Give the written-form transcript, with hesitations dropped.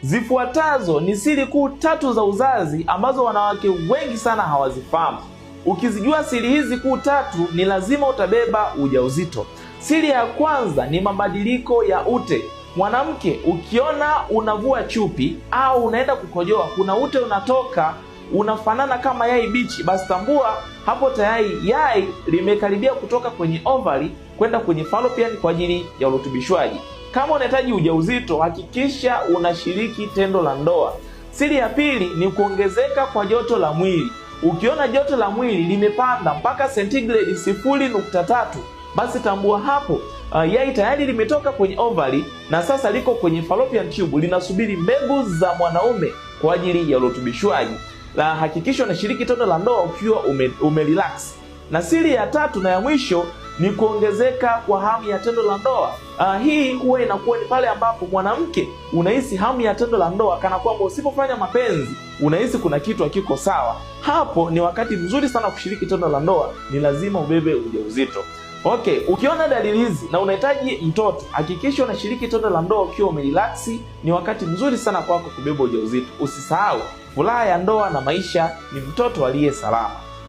Zifuatazo ni siri kuu 3 za uzazi ambazo wanawake wengi sana hawazifahamu. Ukizijua siri hizi kuu 3, ni lazima utabeba ujauzito. Siri ya kwanza ni mabadiliko ya ute. Mwanamke, ukiona unavua chupi au unaenda kukojoa, kuna ute unatoka unafanana kama yai bichi, basi tambua hapo tayari yai limekaribia kutoka kwenye ovary kwenda kwenye fallopian kwa ajili ya urutubishwaji. Kama unahitaji ujauzito, hakikisha unashiriki tendo la ndoa. Siri ya pili ni kuongezeka kwa joto la mwili. Ukiona joto la mwili limepanda mpaka sentigredi 0.3, basi tambua hapo yai tayari limetoka kwenye ovary na sasa liko kwenye fallopian tube, linasubiri mbegu za mwanaume kwa ajili ya urutubishwaji. Na hakikisha unashiriki tendo la ndoa ukiwa umerelax. Na siri ya 3 na ya mwisho ni kuongezeka kwa hamu ya tendo la ndoa. Hii huwa inakuwa ni pale ambapo mwanamke unahisi hamu ya tendo la ndoa kana kwamba usipofanya mapenzi unahisi kuna kitu hakiko sawa. Hapo ni wakati mzuri sana kushiriki tendo la ndoa, ni lazima ubebe ujauzito. Okay, ukiona dalili hizi na unahitaji mtoto, hakikisha unashiriki tendo la ndoa ukiwa umerelax. Ni wakati mzuri sana kwako kubeba ujauzito. Usisahau, furaha ya ndoa na maisha ni mtoto aliye salama.